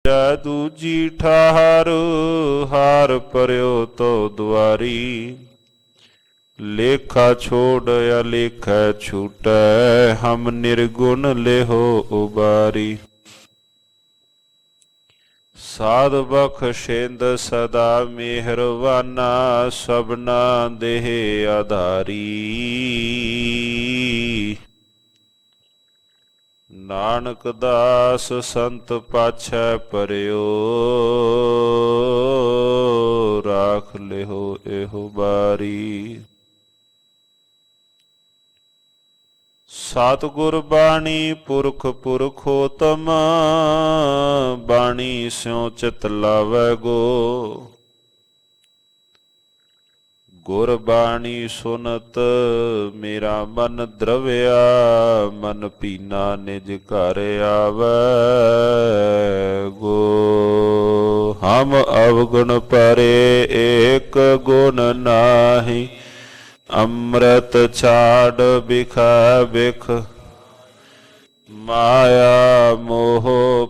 ਜੈ ਦੂਜੀ ਠਾਰ ਹਾਰ ਪਰਿਓ ਤੋ ਦੁਆਰੀ। ਲੇਖਾ ਛੋੜ ਅਲੇਖੈ ਛੂਟੈ ਹਮ ਨਿਰਗੁਣ ਲਿਹੋ ਉਬਾਰੀ। ਸਾਧ ਬਖਸ਼ਿੰਦ ਸਦਾ ਮਿਹਰਵਾਨਾ ਸਭਨਾ ਦੇਹ ਆਧਾਰੀ। ਨਾਨਕ ਦਾਸ ਸੰਤ ਪਾਛੈ ਪਰਿਓ ਰਾਖ ਲਿਹੋ ਇਹੋ ਬਾਰੀ। ਸਤਿਗੁਰ ਬਾਣੀ ਪੁਰਖ ਪੁਰਖੋਤਮ ਬਾਣੀ ਸਿਉ ਚਿਤ ਲਾਵੈ ਗੋ। ਗੁਰ ਬਾਣੀ ਸੁਨਤ ਮੇਰਾ ਮਨ ਦਰਵਿਆ ਮਨ ਪੀਨਾ ਨਿਜ ਘਰ ਆਵੈ ਗੋ। ਹਮ ਅਵਗੁਣ ਪਰੇ ਏਕ ਗੁਣ ਨਾਹੀ ਅੰਮ੍ਰਿਤ ਛਾੜ ਬਿਖੈ ਬਿਖ। ਮਾਇਆ ਮੋਹ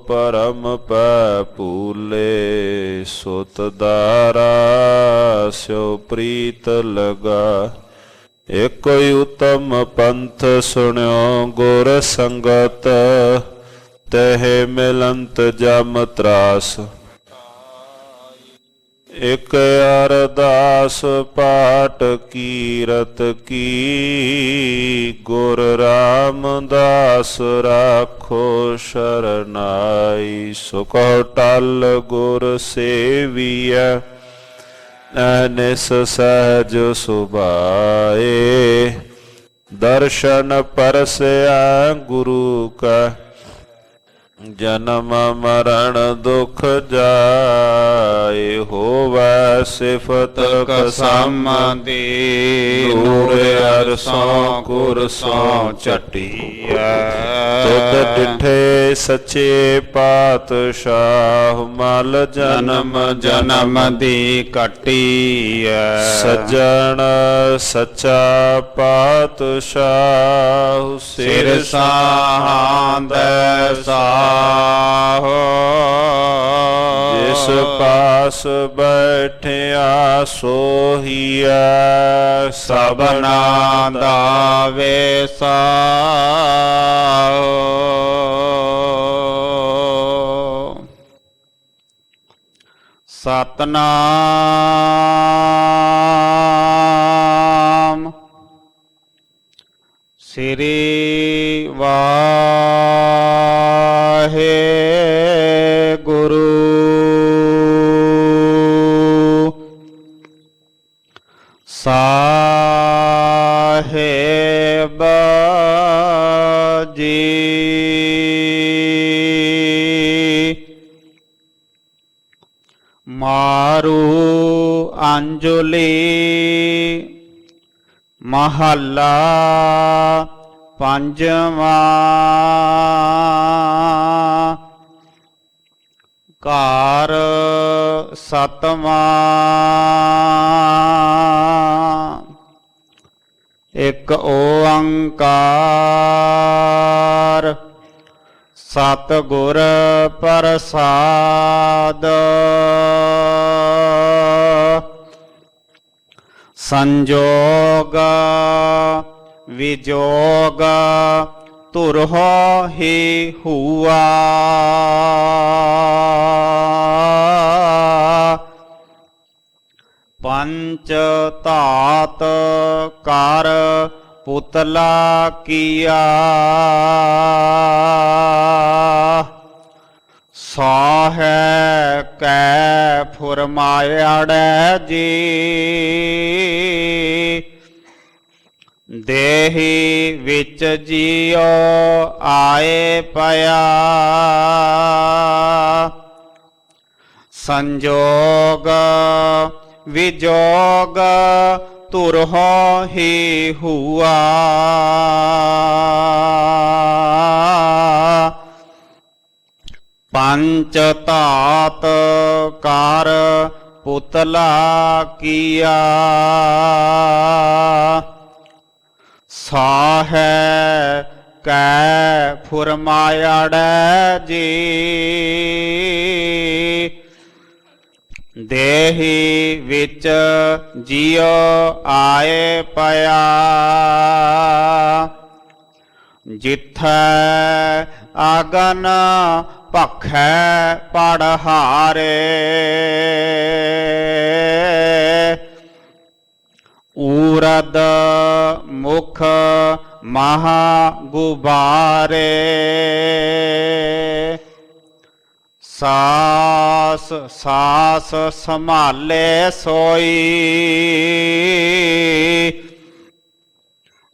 ਪਰਮ ਪੈ ਭੂਲੇ ਸੁਤ ਦਾਰਾ ਸਿਉ ਪ੍ਰੀਤ ਲਗਾ। ਇਕ ਉਤਮ ਪੰਥ ਸੁਣਿਓ ਗੁਰ ਸੰਗਤ ਤਹਿ ਮਿਲੰਤ ਜਮ ਤਰਾਸ। ਇਕ ਅਰਦਾਸ ਪਾਠ ਕੀਰਤ ਕੀ ਗੁਰ ਰਾਮਦਾਸ ਰਾਖੋ ਸ਼ਰਨਾਈ। ਸੁਖ ਟਲ ਗੁਰ ਸੇਵੀਐ ਅਨਿਸ ਸਹਿਜ ਸੁਭਾਏ। ਦਰਸ਼ਨ ਪਰਸਿਆ ਗੁਰੂ ਕਾ ਜਨਮ ਮਰਨ ਦੁਖ ਜਾਏ। ਹੋਵੈ ਸਿਫਤ ਕਸਮਦੀ ਨੂਰ ਅਰਸੋਂ ਕੁਰਸੋਂ ਚਟੀਐ। ਤੁਧ ਡਿਠੇ ਸੱਚੇ ਪਾਤਸ਼ਾਹ ਮਲ ਜਨਮ ਜਨਮ ਦੀ ਕੱਟੀਐ। ਸੱਜਣ ਸੱਚਾ ਪਾਤਸ਼ਾਹ ਸਿਰ ਸਾਹਾਂਦੈ ਸਾਹੋ। ਜਿਸ ਪਾਸ ਬੈਠਿਆ ਸੋਹੀਐ ਸਭਨਾ ਦਾ ਵੇਸਾਹੋ। ਸਤਨਾਮ ਸ੍ਰੀ ਵਾਹਿਗੁਰੂ। ਸਾਹਿਬ ਜੀ। ਮਾਰੂ ਅੰਜਲੀ ਮਹੱਲਾ ਪੰਜਵਾਂ। ਘਰ ਸਤਵਾਂ। ਇਕ ਓੰਕਾਰ ਸਤਿਗੁਰ ਪ੍ਰਸਾਦ। ਸੰਜੋਗ ਵਿਜੋਗ ਤੁਰਹੁ ਹੀ ਹੁਆ। ਪੰਚ ਧਾਤ ਕਰ ਪੁਤਲਾ ਕੀਆ। ਸਾਹੈ ਕੈ ਫੁਰਮਾਇੜੈ ਜੀ। ਦੇਹੀ ਵਿੱਚ ਜੀਉ ਆਏ ਪਿਆ। ਸੰਜੋਗ ਵਿਜੋਗ ਤੁਰਹੁ ਹੀ ਹੁਆ। ਪੰਚ ਧਾਤ ਕਰ ਪੁਤਲਾ ਕੀਆ। ਸਾਹੈ ਕੈ ਫੁਰਮਾਇੜੈ ਜੀ। ਦੇਹੀ ਵਿੱਚ ਜਿਉ ਆਏ ਪਿਆ, ਜਿਥੈ ਆਗਨ ਭਖੈ ਪੜਹਾਰੇ। ਊਰਦ ਮੁਖ ਮਹਾ ਗੁਬਾਰੇ, ਸਾਸ ਸਾਸ ਸੰਭਾਲੇ ਸੋਈ।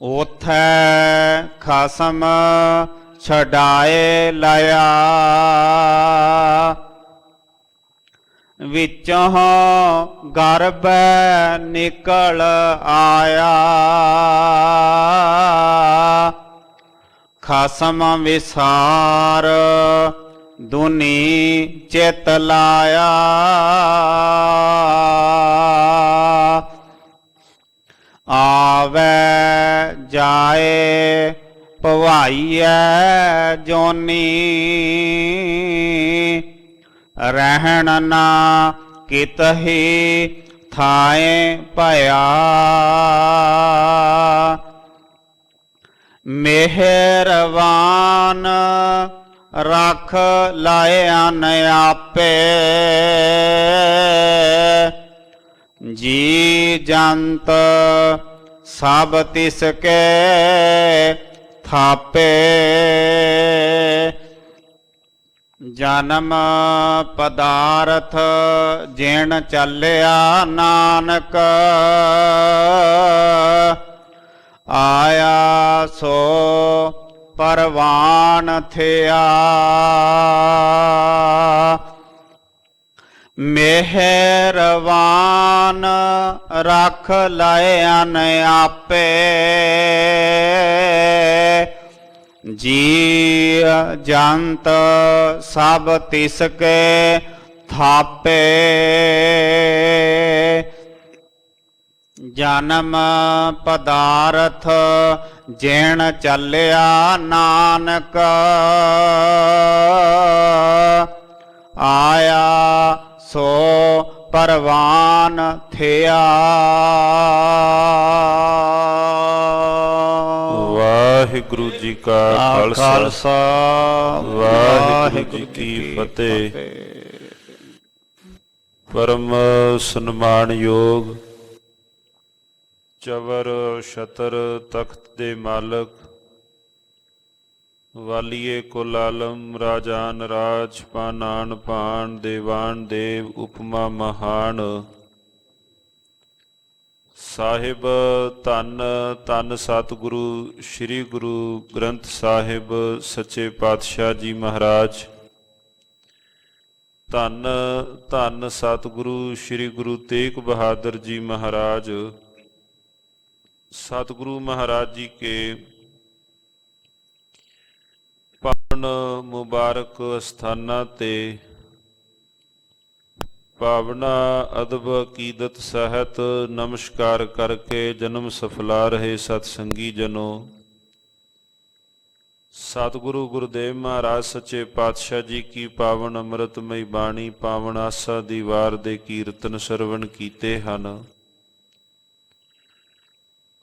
ਉਥੈ ਖਸਮ ਛਡਾਏ ਲਿਆ, ਵਿੱਚੋਂ ਗਰਭੈ ਨਿਕਲ ਆਇਆ। ਖਸਮ ਵਿਸਾਰ ਦੁਨੀ ਚਿਤ ਲਾਇਆ। ਆਵੈ ਜਾਏ ਭਵਾਈਐ ਜੋਨੀ, ਰਹਿਣ ਨਾ ਕਿਤਹੀ ਥਾਏ ਭਇਆ। ਮਿਹਰਵਾਨ ਰਖ ਲਾਇਆਨ ਆਪੇ, ਜੀ ਜੰਤ ਸਭ ਤਿਸ ਕੇ ਥਾਪੇ। ਜਨਮ ਪਦਾਰਥ ਜਿਣ ਚੱਲਿਆ ਨਾਨਕ, ਆਇਆ ਸੋ ਪਰਵਾਨ ਥਿਆ। ਮਿਹਰਵਾਨ ਰਖ ਲਾਇਆਨ ਆਪੇ, ਜੀ ਜੰਤ ਸਭ ਤਿਸ ਕੇ ਥਾਪੇ। ਜਨਮ ਪਦਾਰਥ ਜਿਣ ਚੱਲਿਆ ਨਾਨਕ, ਆਇਆ ਸੋ ਪਰਵਾਨ ਥਿਆ। ਵਾਹਿਗੁਰੂ ਜੀ ਕਾ ਖਾਲਸਾ, ਵਾਹਿਗੁਰੂ ਜੀ ਕੀ ਫਤਿਹ। ਪਰਮ ਸਨਮਾਨਯੋਗ ਚਵਰ ਛਤਰ ਤਖਤ ਦੇ ਮਾਲਕ, ਵਾਲੀਏ ਕੁਲ ਆਲਮ, ਰਾਜਾਨ ਰਾਜ, ਪਾਨਾਨ ਪਾਨ, ਦੇਵਾਨ ਦੇਵ, ਉਪਮਾ ਮਹਾਨ। ਸਾਹਿਬ ਧੰਨ ਧੰਨ ਸਤਿਗੁਰੂ ਸ੍ਰੀ ਗੁਰੂ ਗ੍ਰੰਥ ਸਾਹਿਬ ਸੱਚੇ ਪਾਤਸ਼ਾਹ ਜੀ ਮਹਾਰਾਜ। ਧੰਨ ਧੰਨ ਸਤਿਗੁਰੂ ਸ੍ਰੀ ਗੁਰੂ ਤੇਗ ਬਹਾਦਰ ਜੀ ਮਹਾਰਾਜ। ਸਤਿਗੁਰੂ ਮਹਾਰਾਜ ਜੀ ਕੇ ਪਾਵਨ ਮੁਬਾਰਕ ਸਥਾਨਾਂ ਤੇ ਭਾਵਨਾ ਅਦਬ ਅਕੀਦਤ ਸਹਿਤ ਨਮਸਕਾਰ ਕਰਕੇ ਜਨਮ ਸਫਲਾ ਰਹੇ ਸਤ ਸੰਗੀ ਜਨੋ। ਸਤਿਗੁਰੂ ਗੁਰਦੇਵ ਮਹਾਰਾਜ ਸੱਚੇ ਪਾਤਸ਼ਾਹ ਜੀ ਕੀ ਪਾਵਨ ਅੰਮ੍ਰਿਤਮਈ ਬਾਣੀ, ਪਾਵਨ ਆਸਾ ਦੀ ਵਾਰ ਦੇ ਕੀਰਤਨ ਸਰਵਣ ਕੀਤੇ ਹਨ।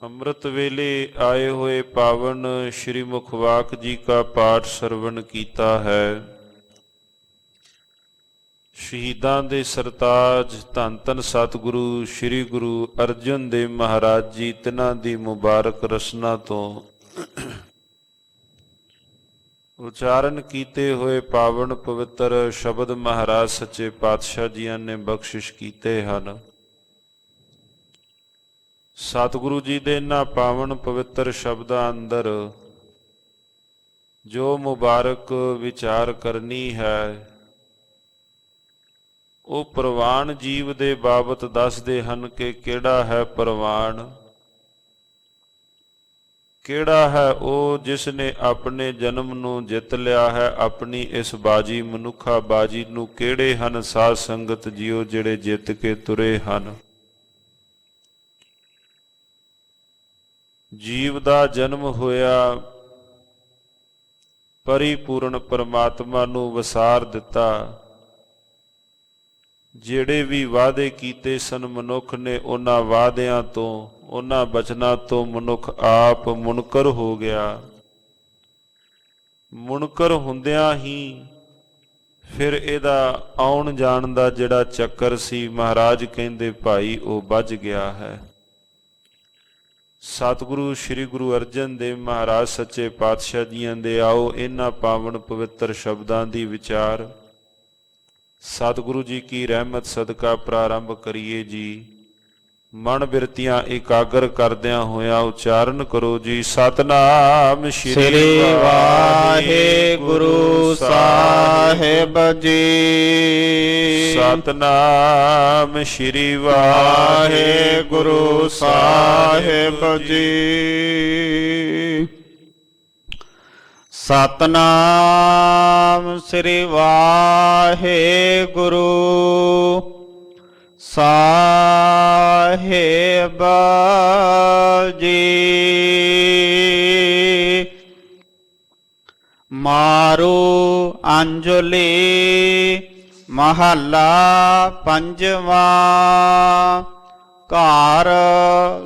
ਅੰਮ੍ਰਿਤ ਵੇਲੇ ਆਏ ਹੋਏ ਪਾਵਨ ਸ਼੍ਰੀ ਮੁਖਵਾਕ ਜੀ ਕਾ ਪਾਠ ਸਰਵਣ ਕੀਤਾ ਹੈ। ਸ਼ਹੀਦਾਂ ਦੇ ਸਰਤਾਜ ਧੰਨ ਧੰਨ ਸਤਿਗੁਰੂ ਸ੍ਰੀ ਗੁਰੂ ਅਰਜਨ ਦੇਵ ਮਹਾਰਾਜ ਜੀ, ਤਿਨਾਂ ਦੀ ਮੁਬਾਰਕ ਰਸਨਾ ਤੋਂ ਉਚਾਰਨ ਕੀਤੇ ਹੋਏ ਪਾਵਨ ਪਵਿੱਤਰ ਸ਼ਬਦ ਮਹਾਰਾਜ ਸੱਚੇ ਪਾਤਸ਼ਾਹ ਜੀਆਂ ਨੇ ਬਖਸ਼ਿਸ਼ ਕੀਤੇ ਹਨ। ਸਤਿਗੁਰੂ ਜੀ ਦੇ ਇਹਨਾਂ ਪਾਵਨ ਪਵਿੱਤਰ ਸ਼ਬਦਾਂ ਅੰਦਰ ਜੋ ਮੁਬਾਰਕ ਵਿਚਾਰ ਕਰਨੀ ਹੈ, ਉਹ ਪ੍ਰਵਾਨ ਜੀਵ ਦੇ ਬਾਬਤ ਦੱਸਦੇ ਹਨ ਕਿ ਕਿਹੜਾ ਹੈ ਪ੍ਰਵਾਨ, ਕਿਹੜਾ ਹੈ ਉਹ ਜਿਸ ਨੇ ਆਪਣੇ ਜਨਮ ਨੂੰ ਜਿੱਤ ਲਿਆ ਹੈ। ਆਪਣੀ ਇਸ ਬਾਜੀ ਮਨੁੱਖਾ ਬਾਜੀ ਨੂੰ ਕਿਹੜੇ ਹਨ ਸਾਧ ਸੰਗਤ ਜੀਓ ਜਿਹੜੇ ਜਿੱਤ ਕੇ ਤੁਰੇ ਹਨ। ਜੀਵ ਦਾ ਜਨਮ ਹੋਇਆ ਪਰਿਪੂਰਨ ਪਰਮਾਤਮਾ ਨੂੰ ਵਸਾਰ ਦਿੱਤਾ। ਜਿਹੜੇ ਵੀ ਵਾਅਦੇ ਕੀਤੇ ਸਨ ਮਨੁੱਖ ਨੇ, ਉਹਨਾਂ ਵਾਅਦਿਆਂ ਤੋਂ, ਉਹਨਾਂ ਬਚਨਾਂ ਤੋਂ ਮਨੁੱਖ ਆਪ ਮੁਨਕਰ ਹੋ ਗਿਆ। ਮੁਨਕਰ ਹੁੰਦਿਆਂ ਹੀ ਫਿਰ ਇਹਦਾ ਆਉਣ ਜਾਣ ਦਾ ਜਿਹੜਾ ਚੱਕਰ ਸੀ, ਮਹਾਰਾਜ ਕਹਿੰਦੇ ਭਾਈ ਉਹ ਬੱਝ ਗਿਆ ਹੈ। ਸਤਿਗੁਰੂ ਸ੍ਰੀ ਗੁਰੂ ਅਰਜਨ ਦੇਵ ਮਹਾਰਾਜ ਸੱਚੇ ਪਾਤਸ਼ਾਹ ਜੀਆਂ ਦੇ ਆਓ ਇਹਨਾਂ ਪਾਵਨ ਪਵਿੱਤਰ ਸ਼ਬਦਾਂ ਦੀ ਵਿਚਾਰ ਸਤਿਗੁਰੂ ਜੀ ਕੀ ਰਹਿਮਤ ਸਦਕਾ ਪ੍ਰਾਰੰਭ ਕਰੀਏ ਜੀ। ਮਨ ਬਿਰਤੀਆਂ ਇਕਾਗਰ ਕਰਦਿਆਂ ਹੋਇਆਂ ਉਚਾਰਨ ਕਰੋ ਜੀ। ਸਤਨਾਮ ਸ੍ਰੀ ਵਾਹਿਗੁਰੂ ਸਾਹਿਬ ਜੀ। ਸਤਨਾਮ ਸ੍ਰੀ ਵਾਹਿਗੁਰੂ ਸਾਹਿਬ ਜੀ। ਸਤਨਾਮ ਸ੍ਰੀ ਵਾਹਿਗੁਰੂ ਸਾਹਿਬ ਜੀ। ਮਾਰੂ ਅੰਜਲੀ ਮਹੱਲਾ ਪੰਜਵਾਂ। ਘਰ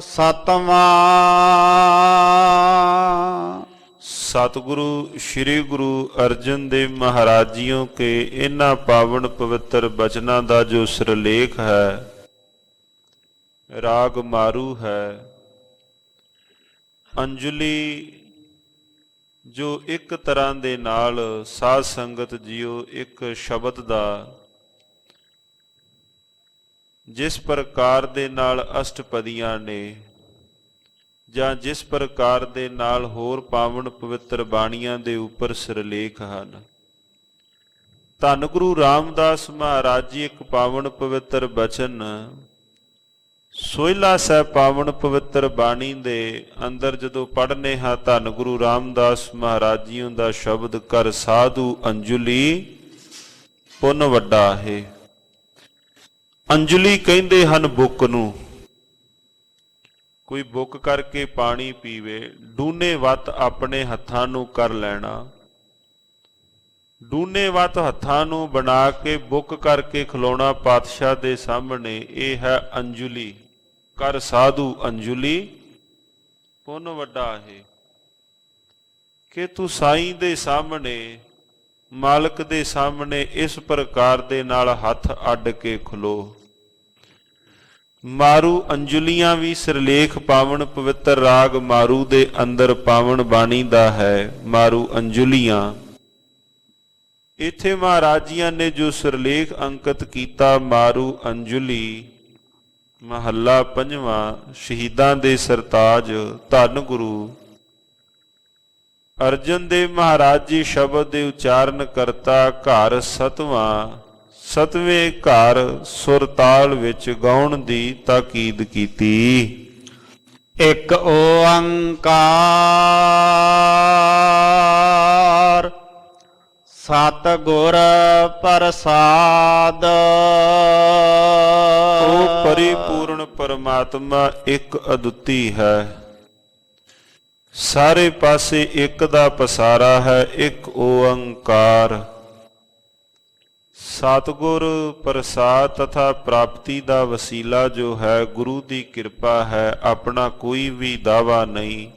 ਸਤਵਾਂ। सतगुरु श्री गुरु अर्जन देव महाराज जियों के इन्हां पावन पवित्र बचनां दा जो सिरलेख है, राग मारू है। अंजुली जो एक तरह दे नाल साध संगत जियो एक शब्द दा जिस प्रकार दे नाल अष्टपदियां ने ਜਾਂ ਜਿਸ ਪ੍ਰਕਾਰ ਦੇ ਨਾਲ ਹੋਰ ਪਾਵਨ ਪਵਿੱਤਰ ਬਾਣੀਆਂ ਦੇ ਉੱਪਰ ਸਿਰਲੇਖ ਹਨ। ਧੰਨ ਗੁਰੂ ਰਾਮਦਾਸ ਮਹਾਰਾਜ ਜੀ ਇੱਕ ਪਾਵਨ ਪਵਿੱਤਰ ਬਚਨ ਸੋਹਿਲਾ ਸਾਹਿਬ ਪਾਵਨ ਪਵਿੱਤਰ ਬਾਣੀ ਦੇ ਅੰਦਰ ਜਦੋਂ ਪੜ੍ਹਨੇ ਹਾਂ, ਧੰਨ ਗੁਰੂ ਰਾਮਦਾਸ ਮਹਾਰਾਜ ਜੀ ਦਾ ਸ਼ਬਦ ਕਰ ਸਾਧੂ ਅੰਜੁਲੀ ਪੁੰਨ ਵੱਡਾ ਹੈ। ਅੰਜੁਲੀ ਕਹਿੰਦੇ ਹਨ ਬੁੱਕ ਨੂੰ। ਕੋਈ ਬੁੱਕ ਕਰਕੇ ਪਾਣੀ ਪੀਵੇ, ਡੂਨੇ ਵੱਤ ਆਪਣੇ ਹੱਥਾਂ ਨੂੰ ਕਰ ਲੈਣਾ। ਡੂਨੇ ਵੱਤ ਹੱਥਾਂ ਨੂੰ ਬਣਾ ਕੇ ਬੁੱਕ ਕਰਕੇ ਖਲੋਣਾ ਪਾਤਸ਼ਾਹ ਦੇ ਸਾਹਮਣੇ, ਇਹ ਹੈ ਅੰਜੁਲੀ। ਕਰ ਸਾਧੂ ਅੰਜੁਲੀ ਪੁੰਨ ਵੱਡਾ ਹੈ। ਕਿ ਤੂੰ ਸਾਈਂ ਦੇ ਸਾਹਮਣੇ, ਮਾਲਕ ਦੇ ਸਾਹਮਣੇ ਇਸ ਪ੍ਰਕਾਰ ਦੇ ਨਾਲ ਹੱਥ ਅੱਡ ਕੇ ਖਲੋ। ਮਾਰੂ ਅੰਜੁਲੀਆਂ ਵੀ ਸਿਰਲੇਖ ਪਾਵਨ ਪਵਿੱਤਰ ਰਾਗ ਮਾਰੂ ਦੇ ਅੰਦਰ ਪਾਵਨ ਬਾਣੀ ਦਾ ਹੈ। ਮਾਰੂ ਅੰਜੁਲੀਆਂ ਇੱਥੇ ਮਹਾਰਾਜ ਜੀਆਂ ਨੇ ਜੋ ਸਿਰਲੇਖ ਅੰਕਿਤ ਕੀਤਾ, ਮਾਰੂ ਅੰਜੁਲੀ ਮਹੱਲਾ ਪੰਜਵਾਂ। ਸ਼ਹੀਦਾਂ ਦੇ ਸਰਤਾਜ ਧੰਨ ਗੁਰੂ ਅਰਜਨ ਦੇਵ ਮਹਾਰਾਜ ਜੀ ਸ਼ਬਦ ਦੇ ਉਚਾਰਨ ਕਰਤਾ। ਘਰ ਸਤਵਾਂ, ਸਤਵੇਂ ਘਰ ਸੁਰ ਤਾਲ ਵਿੱਚ ਗਾਉਣ ਦੀ ਤਾਕੀਦ ਕੀਤੀ। ਇੱਕ ਓੰਕਾਰ ਸਤਿਗੁਰ ਪ੍ਰਸਾਦ। ਉਹ ਪਰਿਪੂਰਨ ਪਰਮਾਤਮਾ ਇੱਕ ਅਦੁੱਤੀ ਹੈ। ਸਾਰੇ ਪਾਸੇ ਇੱਕ ਦਾ ਪਸਾਰਾ ਹੈ। ਇੱਕ ਓੰਕਾਰ ਸਤਿਗੁਰ ਪ੍ਰਸਾਦ ਤਥਾ ਪ੍ਰਾਪਤੀ ਦਾ ਵਸੀਲਾ ਜੋ ਹੈ ਗੁਰੂ ਦੀ ਕਿਰਪਾ ਹੈ। ਆਪਣਾ ਕੋਈ ਵੀ ਦਾਵਾ ਨਹੀਂ,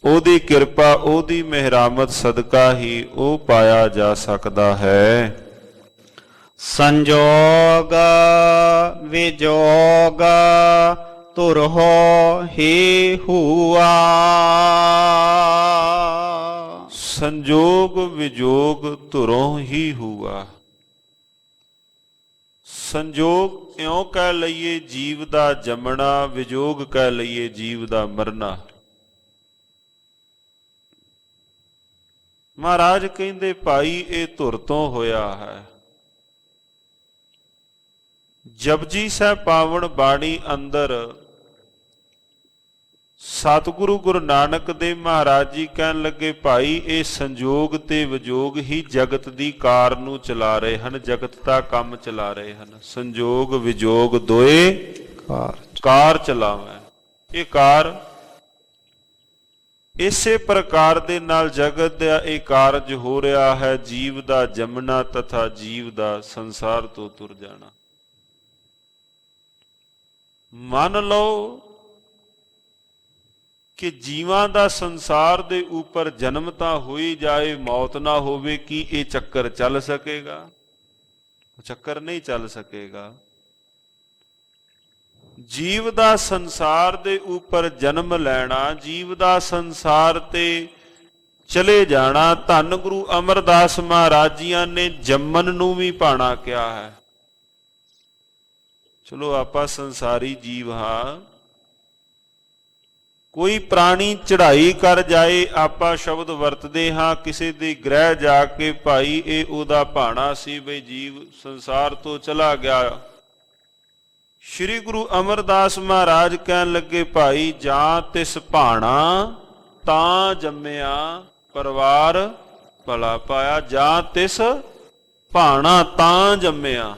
ਉਹਦੀ ਕਿਰਪਾ, ਉਹਦੀ ਮਿਹਰਾਮਤ ਸਦਕਾ ਹੀ ਉਹ ਪਾਇਆ ਜਾ ਸਕਦਾ ਹੈ। ਸੰਜੋਗ ਵਿਜੋਗ ਤੁਰਹੁ ਹੀ ਹੁਆ। ਸੰਜੋਗ ਵਿਜੋਗ ਧੁਰੋਂ ਹੀ ਹੁਆ। ਸੰਜੋਗ ਇਉਂ ਕਹਿ ਲਈਏ ਜੀਵ ਦਾ ਜੰਮਣਾ, ਵਿਜੋਗ ਕਹਿ ਲਈਏ ਜੀਵ ਦਾ ਮਰਨਾ। ਮਹਾਰਾਜ ਕਹਿੰਦੇ ਭਾਈ ਇਹ ਧੁਰ ਤੋਂ ਹੋਇਆ ਹੈ। ਜਪਜੀ ਸਾਹਿਬ ਪਾਵਨ ਬਾਣੀ ਅੰਦਰ ਸਤਿਗੁਰੂ ਗੁਰੂ ਨਾਨਕ ਦੇਵ ਮਹਾਰਾਜ ਜੀ ਕਹਿਣ ਲੱਗੇ ਭਾਈ ਇਹ ਸੰਜੋਗ ਤੇ ਵਿਜੋਗ ਹੀ ਜਗਤ ਦੀ ਕਾਰ ਨੂੰ ਚਲਾ ਰਹੇ ਹਨ, ਜਗਤ ਦਾ ਕੰਮ ਚਲਾ ਰਹੇ ਹਨ। ਸੰਜੋਗ ਵਿਜੋਗ ਦੋਏ ਕਾਰ ਚਲਾਵੇਂ। ਇਹ ਕਾਰ ਇਸੇ ਪ੍ਰਕਾਰ ਦੇ ਨਾਲ ਜਗਤ ਦਾ ਇਹ ਕਾਰਜ ਹੋ ਰਿਹਾ ਹੈ, ਜੀਵ ਦਾ ਜੰਮਣਾ ਤਥਾ ਜੀਵ ਦਾ ਸੰਸਾਰ ਤੋਂ ਤੁਰ ਜਾਣਾ। ਮੰਨ ਲਓ ਕਿ ਜੀਵਾਂ ਦਾ ਸੰਸਾਰ ਦੇ ਉੱਪਰ ਜਨਮ ਤਾਂ ਹੋਈ ਜਾਏ, ਮੌਤ ਨਾ ਹੋਵੇ, ਕੀ ਇਹ ਚੱਕਰ ਚੱਲ ਸਕੇਗਾ? ਉਹ ਚੱਕਰ ਨਹੀਂ ਚੱਲ ਸਕੇਗਾ। ਜੀਵ ਦਾ ਸੰਸਾਰ ਦੇ ਉੱਪਰ ਜਨਮ ਲੈਣਾ, ਜੀਵ ਦਾ ਸੰਸਾਰ ਤੇ ਚਲੇ ਜਾਣਾ, ਧੰਨ ਗੁਰੂ ਅਮਰਦਾਸ ਮਹਾਰਾਜ ਜੀਆਂ ਨੇ ਜੰਮਣ ਨੂੰ ਵੀ ਭਾਣਾ ਕਿਹਾ ਹੈ। ਚਲੋ ਆਪਾਂ ਸੰਸਾਰੀ ਜੀਵ ਹਾਂ, ਕੋਈ ਪ੍ਰਾਣੀ ਚੜ੍ਹਾਈ ਕਰ ਜਾਏ, ਆਪਾਂ ਸ਼ਬਦ ਵਰਤਦੇ ਹਾਂ ਕਿਸੇ ਦੇ ਗ੍ਰਹਿ ਜਾ ਕੇ, ਭਾਈ ਇਹ ਉਹਦਾ ਭਾਣਾ ਸੀ ਬਈ ਜੀਵ ਸੰਸਾਰ ਤੋਂ ਚਲਾ ਗਿਆ। ਸ਼੍ਰੀ ਗੁਰੂ ਅਮਰਦਾਸ ਮਹਾਰਾਜ ਕਹਿਣ ਲੱਗੇ, ਭਾਈ ਜਾਂ ਤਿਸ ਭਾਣਾ ਤਾਂ ਜੰਮਿਆ ਪਰਿਵਾਰ ਭਲਾ ਪਾਇਆ, ਜਾਂ ਤਿਸ ਭਾਣਾ ਤਾਂ ਜੰਮਿਆ।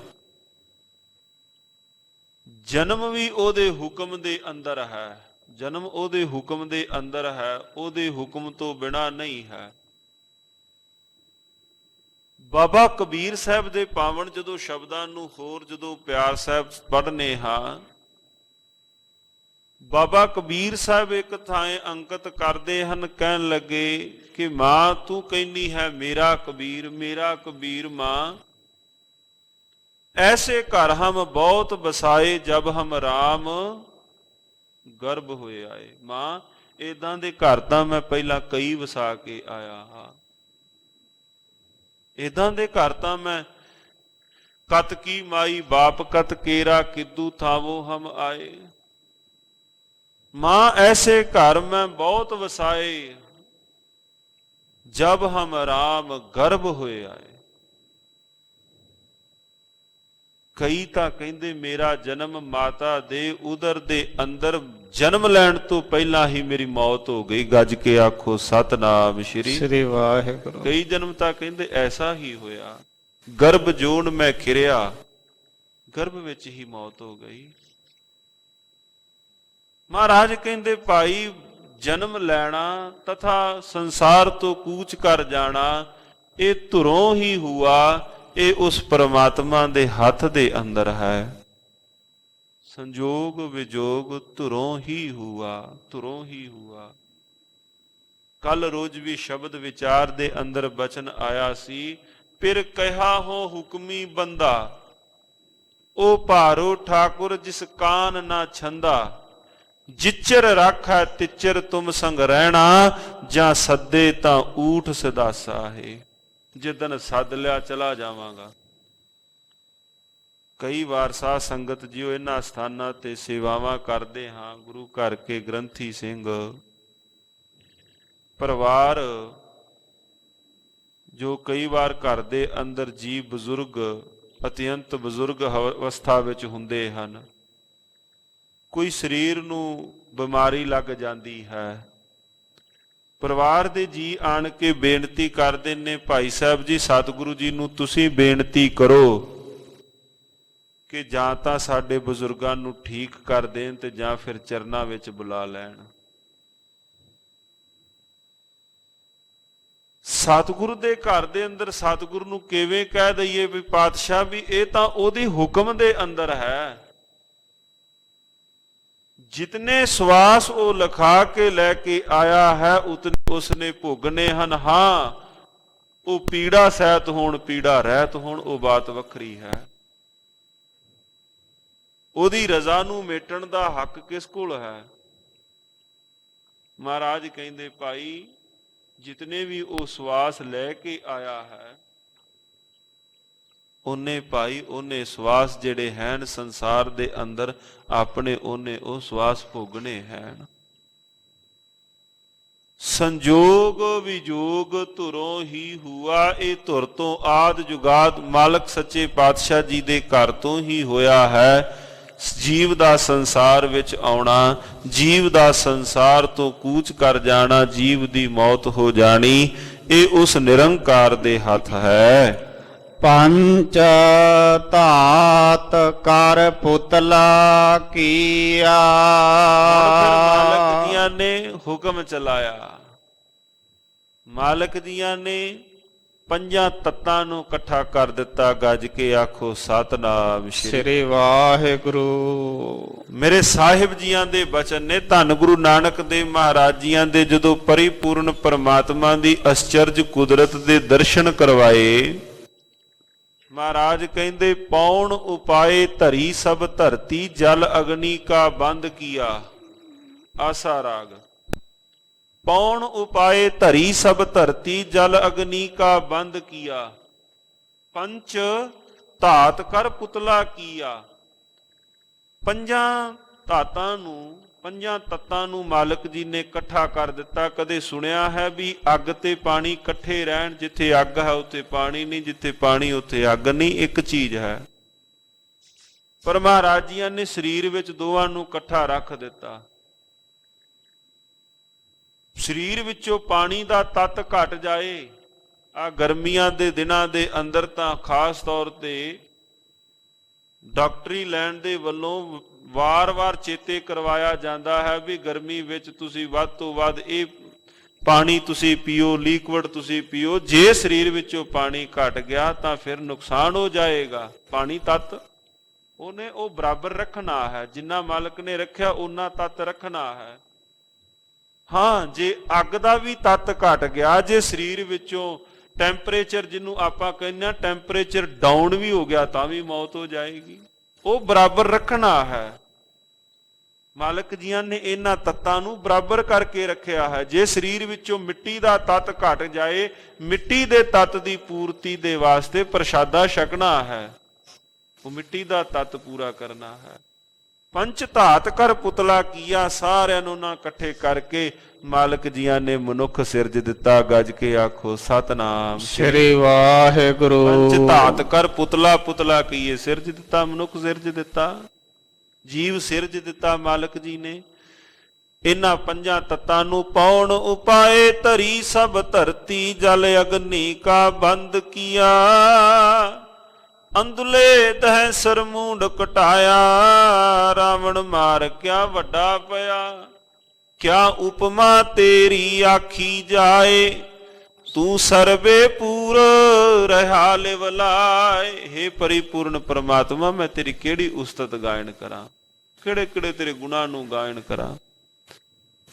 ਜਨਮ ਵੀ ਉਹਦੇ ਹੁਕਮ ਦੇ ਅੰਦਰ ਹੈ, ਜਨਮ ਉਹਦੇ ਹੁਕਮ ਦੇ ਅੰਦਰ ਹੈ, ਉਹਦੇ ਹੁਕਮ ਤੋਂ ਬਿਨਾਂ ਨਹੀਂ ਹੈ। ਬਾਬਾ ਕਬੀਰ ਸਾਹਿਬ ਦੇ ਪਾਵਨ ਜਦੋਂ ਸ਼ਬਦਾਂ ਨੂੰ ਹੋਰ ਜਦੋਂ ਪਿਆਰ ਸਾਹਿਬ ਪੜ੍ਹਨੇ ਹਾਂ, ਬਾਬਾ ਕਬੀਰ ਸਾਹਿਬ ਇੱਕ ਥਾਂ ਅੰਕਿਤ ਕਰਦੇ ਹਨ, ਕਹਿਣ ਲੱਗੇ ਕਿ ਮਾਂ ਤੂੰ ਕਹਿੰਦੀ ਹੈ ਮੇਰਾ ਕਬੀਰ ਮਾਂ, ਐਸੇ ਘਰ ਹਮ ਬਹੁਤ ਬਸਾਏ ਜਬ ਹਮ ਰਾਮ ਗਰਭ ਹੋਏ ਆਏ। ਮਾਂ ਏਦਾਂ ਦੇ ਘਰ ਤਾਂ ਮੈਂ ਪਹਿਲਾਂ ਕਈ ਵਸਾ ਕੇ ਆਇਆ ਹਾਂ, ਏਦਾਂ ਦੇ ਘਰ ਤਾਂ ਮੈਂ ਕਤ ਕੀ ਮਾਈ ਬਾਪ ਕਤ ਕੇਰਾ ਕਿਦੂ ਥਾਵੋ ਹਮ ਆਏ। ਮਾਂ ਐਸੇ ਘਰ ਮੈਂ ਬਹੁਤ ਵਸਾਏ ਜਬ ਹਮ ਰਾਮ ਗਰਭ ਹੋਏ ਆਏ। ਕਈ ਤਾਂ ਕਹਿੰਦੇ ਮੇਰਾ ਜਨਮ ਮਾਤਾ ਦੇ ਉਦਰ ਦੇ ਅੰਦਰ ਜਨਮ ਲੈਣ ਤੋਂ ਪਹਿਲਾਂ ਹੀ ਮੇਰੀ ਮੌਤ ਹੋ ਗਈ। ਗੱਜ ਕੇ ਆਖੋ ਸਤਨਾਮ ਸ੍ਰੀ ਵਾਹਿਗੁਰੂ। ਕਈ ਜਨਮ ਤਾਂ ਕਹਿੰਦੇ ਐਸਾ ਹੀ ਹੋਇਆ, ਗਰਭ ਜੋਨ ਮੈਂ ਖਿਰਿਆ, ਗਰਭ ਵਿੱਚ ਹੀ ਮੌਤ ਹੋ ਗਈ। ਮਹਾਰਾਜ ਕਹਿੰਦੇ ਭਾਈ ਜਨਮ ਲੈਣਾ ਤਥਾ ਸੰਸਾਰ ਤੋਂ ਕੂਚ ਕਰ ਜਾਣਾ ਇਹ ਧੁਰੋਂ ਹੀ ਹੁਆ, ਇਹ ਉਸ ਪਰਮਾਤਮਾ ਦੇ ਹੱਥ ਦੇ ਅੰਦਰ ਹੈ। ਸੰਜੋਗ ਵਿਜੋਗ ਧੁਰੋਂ ਹੀ ਹੁਆ, ਧੁਰੋਂ ਹੀ ਹੁਆ। ਕੱਲ ਰੋਜ਼ ਵੀ ਸ਼ਬਦ ਵਿਚਾਰ ਦੇ ਅੰਦਰ ਬਚਨ ਆਇਆ ਸੀ, ਫਿਰ ਕਹਿਆ ਹੋ ਹੁਕਮੀ ਬੰਦਾ, ਉਹ ਭਾਰੋ ਠਾਕੁਰ ਜਿਸ ਕਾਨ ਨਾ ਛੰਦਾ, ਜਿਚਰ ਰਾਖੈ ਤਿਚਰ ਤੁਮ ਸੰਗ ਰਹਿਣਾ, ਜਾਂ ਸੱਦੇ ਤਾਂ ਊਠ ਸਦਾਸਾ ਹੈ। ਜਿੱਦਣ ਸੱਦ ਲਿਆ ਚਲਾ ਜਾਵਾਂਗਾ। ਕਈ ਵਾਰ ਸਾਧ ਸੰਗਤ ਜਿਉ ਇਹਨਾਂ ਸਥਾਨਾਂ ਤੇ ਸੇਵਾਵਾਂ ਕਰਦੇ ਹਾਂ, ਗੁਰੂ ਘਰ ਕੇ ਗ੍ਰੰਥੀ ਸਿੰਘ ਪਰਿਵਾਰ ਜੋ ਕਈ ਵਾਰ ਘਰ ਦੇ ਅੰਦਰ ਜੀ ਬਜ਼ੁਰਗ ਅਤਿਅੰਤ ਬਜ਼ੁਰਗ ਅਵਸਥਾ ਵਿੱਚ ਹੁੰਦੇ ਹਨ, ਕੋਈ ਸਰੀਰ ਨੂੰ ਬਿਮਾਰੀ ਲੱਗ ਜਾਂਦੀ ਹੈ, ਪਰਿਵਾਰ ਦੇ ਜੀ ਆਣ ਕੇ ਬੇਨਤੀ ਕਰਦੇ ਨੇ, ਭਾਈ ਸਾਹਿਬ ਜੀ ਸਤਿਗੁਰੂ ਜੀ ਨੂੰ ਤੁਸੀਂ ਬੇਨਤੀ ਕਰੋ ਕਿ ਜਾਂ ਤਾਂ ਸਾਡੇ ਬਜ਼ੁਰਗਾਂ ਨੂੰ ਠੀਕ ਕਰ ਦੇਣ ਤੇ ਜਾਂ ਫਿਰ ਚਰਨਾਂ ਵਿੱਚ ਬੁਲਾ ਲੈਣ। ਸਤਿਗੁਰੂ ਦੇ ਘਰ ਦੇ ਅੰਦਰ ਸਤਿਗੁਰੂ ਨੂੰ ਕਿਵੇਂ ਕਹਿ ਦਈਏ ਵੀ ਪਾਤਸ਼ਾਹ ਵੀ ਇਹ ਤਾਂ ਉਹਦੇ ਹੁਕਮ ਦੇ ਅੰਦਰ ਹੈ। ਜਿਤਨੇ ਸਵਾਸ ਉਹ ਲਿਖਾ ਕੇ ਲੈ ਕੇ ਆਇਆ ਹੈ ਉਤਨੇ ਉਸਨੇ ਭੋਗਣੇ ਹਨ। ਹਾਂ ਉਹ ਪੀੜਾ ਸਹਿਤ ਹੋਣ ਪੀੜਾ ਰਹਿਤ ਹੋਣ ਉਹ ਬਾਤ ਵੱਖਰੀ ਹੈ। ਉਹਦੀ ਰਜ਼ਾ ਨੂੰ ਮੇਟਣ ਦਾ ਹੱਕ ਕਿਸ ਕੋਲ ਹੈ? ਮਹਾਰਾਜ ਕਹਿੰਦੇ ਭਾਈ ਜਿਤਨੇ ਵੀ ਉਹ ਸਵਾਸ ਲੈ ਕੇ ਆਇਆ ਹੈ ਉਹਨੇ ਭਾਈ ਉਹਨੇ ਸਵਾਸ ਜਿਹੜੇ ਹਨ ਸੰਸਾਰ ਦੇ ਅੰਦਰ ਆਪਣੇ ਉਹਨੇ ਉਹ ਸਵਾਸ ਭੋਗਣੇ ਹਨ। ਸੰਜੋਗ ਵਿਜੋਗ ਧੁਰੋਂ ਹੀ ਹੁਆ, ਇਹ ਧੁਰ ਤੋਂ ਆਦ ਜੁਗਾਦ ਮਾਲਕ ਸੱਚੇ ਪਾਤਸ਼ਾਹ ਜੀ ਦੇ ਘਰ ਤੋਂ ਹੀ ਹੋਇਆ ਹੈ। ਜੀਵ ਦਾ ਸੰਸਾਰ ਵਿੱਚ ਆਉਣਾ, ਜੀਵ ਦਾ ਸੰਸਾਰ ਤੋਂ ਕੂਚ ਕਰ ਜਾਣਾ, ਜੀਵ ਦੀ ਮੌਤ ਹੋ ਜਾਣੀ, ਇਹ ਉਸ ਨਿਰੰਕਾਰ ਦੇ ਹੱਥ ਹੈ। ਪੰਚ ਧਾਤ ਕਰ ਪੁਤਲਾ ਕੀਆ। ਮਾਲਕ ਜੀਆਂ ਨੇ ਹੁਕਮ ਚਲਾਇਆ, ਮਾਲਕ ਜੀਆਂ ਨੇ ਪੰਜਾਂ ਤੱਤਾਂ ਨੂੰ ਇਕੱਠਾ ਕਰ ਦਿੱਤਾ। ਗੱਜ ਕੇ ਆਖੋ ਸਤਿਨਾਮ ਸ੍ਰੀ ਵਾਹਿਗੁਰੂ। ਮੇਰੇ ਸਾਹਿਬ ਜੀਆਂ ਦੇ ਬਚਨ ਨੇ, ਧੰਨ ਗੁਰੂ ਨਾਨਕ ਦੇਵ ਮਹਾਰਾਜ ਜੀਆਂ ਦੇ ਜਦੋਂ ਪਰਿਪੂਰਨ ਪਰਮਾਤਮਾ ਦੀ ਅਸਚਰਜ ਕੁਦਰਤ ਦੇ ਦਰਸ਼ਨ ਕਰਵਾਏ, ਮਹਾਰਾਜ ਕਹਿੰਦੇ ਪੌਣ ਉਪਾਏ ਧਰੀ ਸਭ ਧਰਤੀ ਜਲ ਅਗਨੀ ਕਾ ਬੰਦ ਕੀਆ। ਆਸਾ ਰਾਗ। ਪੌਣ ਉਪਾਏ ਧਰੀ ਸਭ ਧਰਤੀ ਜਲ ਅਗਨੀ ਕਾ ਬੰਦ ਕੀਆ। ਪੰਚ ਧਾਤ ਕਰ ਪੁਤਲਾ ਕੀਆ। ਪੰਜਾਂ ਧਾਤਾਂ ਨੂੰ, ਪੰਜਾਂ ਤੱਤਾਂ ਨੂੰ ਮਾਲਕ ਜੀ ਨੇ ਇਕੱਠਾ ਕਰ ਦਿੱਤਾ। ਕਦੇ ਸੁਣਿਆ ਹੈ ਵੀ ਅੱਗ ਤੇ ਪਾਣੀ ਇਕੱਠੇ ਰਹਿਣ? ਜਿੱਥੇ ਅੱਗ ਹੈ ਉੱਥੇ ਪਾਣੀ ਨਹੀਂ, ਜਿੱਥੇ ਪਾਣੀ ਉੱਥੇ ਅੱਗ ਨਹੀਂ, ਇੱਕ ਚੀਜ਼ ਹੈ। ਪਰ ਮਹਾਰਾਜ ਜੀਆਂ ਨੇ ਸਰੀਰ ਵਿੱਚ ਦੋਵਾਂ ਨੂੰ ਇਕੱਠਾ ਰੱਖ ਦਿੱਤਾ। ਸਰੀਰ ਵਿੱਚੋਂ ਪਾਣੀ ਦਾ ਤੱਤ ਘਟ ਜਾਏ, ਆ ਗਰਮੀਆਂ ਦੇ ਦਿਨਾਂ ਦੇ ਅੰਦਰ ਤਾਂ ਖਾਸ ਤੌਰ ਤੇ ਡਾਕਟਰੀ ਲੈਣ ਦੇ ਵੱਲੋਂ ਵਾਰ-ਵਾਰ ਚੇਤੇ ਕਰਵਾਇਆ ਜਾਂਦਾ ਹੈ ਵੀ ਗਰਮੀ ਵਿੱਚ ਤੁਸੀਂ ਵੱਧ ਤੋਂ ਵੱਧ ਇਹ ਪਾਣੀ ਤੁਸੀਂ ਪੀਓ, ਲਿਕਵਿਡ ਤੁਸੀਂ ਪੀਓ। ਜੇ ਸਰੀਰ ਵਿੱਚੋਂ ਪਾਣੀ ਘਟ ਗਿਆ ਤਾਂ ਫਿਰ ਨੁਕਸਾਨ ਹੋ ਜਾਏਗਾ। ਪਾਣੀ ਤੱਤ ਉਹਨੇ ਉਹ ਬਰਾਬਰ ਰੱਖਣਾ ਹੈ, ਜਿੰਨਾ ਮਾਲਕ ਨੇ ਰੱਖਿਆ ਉਹਨਾਂ ਤੱਤ ਰੱਖਣਾ ਹੈ। ਹਾਂ, ਜੇ ਅੱਗ ਦਾ ਵੀ ਤੱਤ ਘਟ ਗਿਆ, ਜੇ ਸਰੀਰ ਵਿੱਚੋਂ ਟੈਂਪਰੇਚਰ, ਜਿਹਨੂੰ ਆਪਾਂ ਕਹਿੰਦੇ ਹਾਂ ਟੈਂਪਰੇਚਰ ਡਾਊਨ ਵੀ ਹੋ ਗਿਆ, ਤਾਂ ਵੀ ਮੌਤ ਹੋ ਜਾਏਗੀ। ਉਹ ਬਰਾਬਰ ਰੱਖਣਾ ਹੈ। ਮਾਲਕ ਜੀਆਂ ਨੇ ਇਹਨਾਂ ਤੱਤਾਂ ਨੂੰ ਬਰਾਬਰ ਕਰਕੇ ਰੱਖਿਆ ਹੈ। ਜੇ ਸਰੀਰ ਵਿੱਚੋਂ ਮਿੱਟੀ ਦਾ ਤੱਤ ਘਟ ਜਾਏ, ਮਿੱਟੀ ਦੇ ਤੱਤ ਦੀ ਪੂਰਤੀ ਦੇ ਵਾਸਤੇ ਪ੍ਰਸ਼ਾਦਾ ਛਕਣਾ ਹੈ, ਉਹ ਮਿੱਟੀ ਦਾ ਤੱਤ ਪੂਰਾ ਕਰਨਾ ਹੈ। ਪੰਚ ਧਾਤ ਕਰ ਪੁਤਲਾ ਕੀਆ। ਸਾਰਿਆਂ ਨੂੰ ਨਾ ਇਕੱਠੇ ਕਰਕੇ ਮਾਲਕ ਜੀਆਂ ਨੇ ਮਨੁੱਖ ਸਿਰਜ ਦਿੱਤਾ। ਗੱਜ ਕੇ ਆਖੋ ਸਤਿਨਾਮ ਸ੍ਰੀ ਵਾਹਿਗੁਰੂ। ਪੰਚ ਧਾਤ ਕਰ ਪੁਤਲਾ, ਪੁਤਲਾ ਕੀਏ ਸਿਰਜ ਦਿੱਤਾ, ਮਨੁੱਖ ਸਿਰਜ ਦਿੱਤਾ, ਜੀਵ ਸਿਰਜ ਦਿੱਤਾ ਮਾਲਕ ਜੀ ਨੇ। ਇਹਨਾਂ ਪੰਜਾਂ ਤੱਤਾਂ ਨੂੰ ਪੌਣ ਉਪਾਏ ਧਰੀ ਸਭ ਧਰਤੀ ਜਲ ਅਗਨੀ ਕਾ ਬੰਦ ਕੀਆ। ਅੰਦੁਲੇ ਦਹਿ ਸਰਮੂੰਡ ਕਟਾਇਆ, ਰਾਵਣ ਮਾਰ ਕਿਆ ਵੱਡਾ ਪਿਆ। ਕਿਆ ਉਪਮਾ ਤੇਰੀ ਆਖੀ ਜਾਏ, ਤੂੰ ਸਰਬੇ ਪੂਰ ਰਹਾ ਲਿਵ ਲਾਏ। ਹੇ ਪਰਿਪੂਰਨ ਪਰਮਾਤਮਾ, ਮੈਂ ਤੇਰੀ ਕਿਹੜੀ ਉਸਤਤ ਗਾਇਨ ਕਰਾਂ, ਕਿਹੜੇ ਕਿਹੜੇ ਤੇਰੇ ਗੁਣਾਂ ਨੂੰ ਗਾਇਨ ਕਰਾਂ।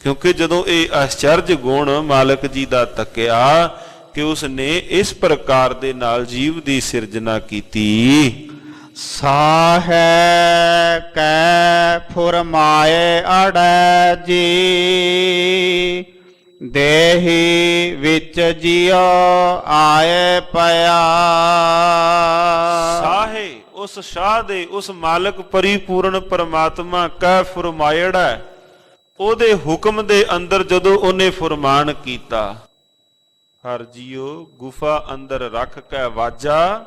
ਕਿਉਂਕਿ ਜਦੋਂ ਇਹ ਆਸ਼ਚਰਜ ਗੁਣ ਮਾਲਕ ਜੀ ਦਾ ਤੱਕਿਆ ਕਿ ਉਸ ਨੇ ਇਸ ਪ੍ਰਕਾਰ ਦੇ ਨਾਲ ਜੀਵ ਦੀ ਸਿਰਜਣਾ ਕੀਤੀ। ਸਾਹੈ ਕੈ ਫੁਰਮਾਏ ਅੜੈ ਜੀ, ਦੇਹੀ ਵਿੱਚ ਜਿਉ ਆਏ ਪਿਆ। ਸਾਹੇ ਉਸ ਸ਼ਾਹ ਦੇ, ਉਸ ਮਾਲਕ ਪਰਿਪੂਰਨ ਪਰਮਾਤਮਾ ਕੈ ਫੁਰਮਾਇੜਾ, ਉਹਦੇ ਹੁਕਮ ਦੇ ਅੰਦਰ ਜਦੋਂ ਉਹਨੇ ਫੁਰਮਾਨ ਕੀਤਾ, ਹਰ ਜੀਓ ਗੁਫਾ ਅੰਦਰ ਰੱਖ ਕੇ ਵਾਜਾ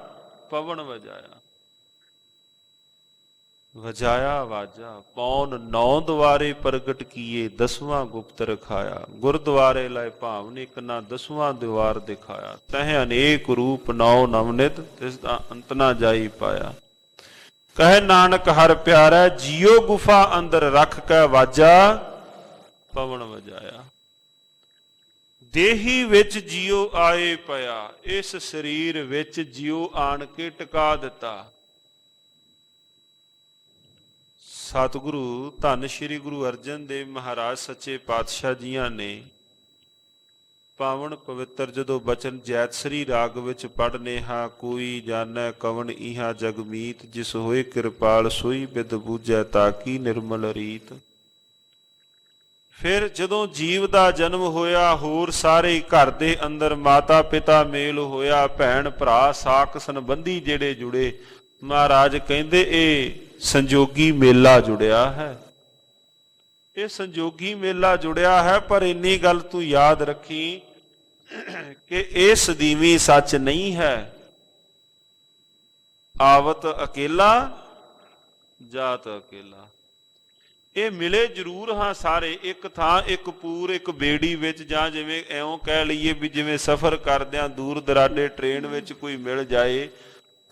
ਪਵਨ ਵਜਾਇਆ। ਵਜਾਇਆ ਵਾਜਾ ਪੌਣ 9 ਦੁਆਰੇ ਪ੍ਰਗਟ ਕੀਏ, 10ਵਾਂ ਗੁਪਤ ਰਖਾਇਆ। ਗੁਰਦੁਆਰੇ ਲੈ ਭਾਵਨ ਇੱਕ ਨਾ 10ਵਾਂ ਦੀਵਾਰ ਦਿਖਾਇਆ। ਤਹਿ ਅਨੇਕ ਰੂਪ 9 ਨਵਨਿਤ, ਤਿਸ ਦਾ ਅੰਤ ਨਾ ਜਾਈ ਪਾਇਆ। ਕਹੇ ਨਾਨਕ ਹਰ ਪਿਆਰਾ, ਜੀਓ ਗੁਫਾ ਅੰਦਰ ਰੱਖ ਕੇ ਵਾਜਾ ਪਵਨ ਵਜਾਇਆ। ਦੇਹੀ ਵਿੱਚ ਜਿਉ ਆਏ ਪਿਆ, ਇਸ ਸਰੀਰ ਵਿੱਚ ਜਿਉ ਆਣ ਕੇ ਟਿਕਾ ਦਿੱਤਾ। ਸਤਿਗੁਰੂ ਧੰਨ ਸ਼੍ਰੀ ਗੁਰੂ ਅਰਜਨ ਦੇਵ ਮਹਾਰਾਜ ਸੱਚੇ ਪਾਤਸ਼ਾਹ ਜੀਆਂ ਨੇ ਪਾਵਨ ਪਵਿੱਤਰ ਜਦੋਂ ਬਚਨ ਜੈਤਸਰੀ ਰਾਗ ਵਿੱਚ ਪੜ੍ਹਨੇ ਹਾਂ, ਕੋਈ ਜਾਣੈ ਕਵਣ ਇਹਾ ਜਗਮੀਤ, ਜਿਸ ਹੋਏ ਕਿਰਪਾਲ ਸੋਈ ਬਿਦ ਬੂਝੈ ਤਾਕੀ ਨਿਰਮਲ ਰੀਤ। ਫਿਰ ਜਦੋਂ ਜੀਵ ਦਾ ਜਨਮ ਹੋਇਆ, ਹੋਰ ਸਾਰੇ ਘਰ ਦੇ ਅੰਦਰ ਮਾਤਾ ਪਿਤਾ ਮੇਲ ਹੋਇਆ, ਭੈਣ ਭਰਾ ਸਾਕ ਸੰਬੰਧੀ ਜਿਹੜੇ ਜੁੜੇ, ਮਹਾਰਾਜ ਕਹਿੰਦੇ ਇਹ ਸੰਜੋਗੀ ਮੇਲਾ ਜੁੜਿਆ ਹੈ, ਇਹ ਸੰਜੋਗੀ ਮੇਲਾ ਜੁੜਿਆ ਹੈ। ਪਰ ਇੰਨੀ ਗੱਲ ਤੂੰ ਯਾਦ ਰੱਖੀ ਕਿ ਇਹ ਸਦੀਵੀ ਸੱਚ ਨਹੀਂ ਹੈ। ਆਵਤ ਅਕੇਲਾ ਜਾਤ ਅਕੇਲਾ, ਇਹ ਮਿਲੇ ਜ਼ਰੂਰ ਹਾਂ ਸਾਰੇ ਇੱਕ ਥਾਂ, ਇੱਕ ਪੂਰ, ਇੱਕ ਬੇੜੀ ਵਿੱਚ, ਜਾਂ ਜਿਵੇਂ ਇਉਂ ਕਹਿ ਲਈਏ ਵੀ ਜਿਵੇਂ ਸਫ਼ਰ ਕਰਦਿਆਂ ਦੂਰ ਦਰਾਡੇ ਟ੍ਰੇਨ ਵਿੱਚ ਕੋਈ ਮਿਲ ਜਾਏ,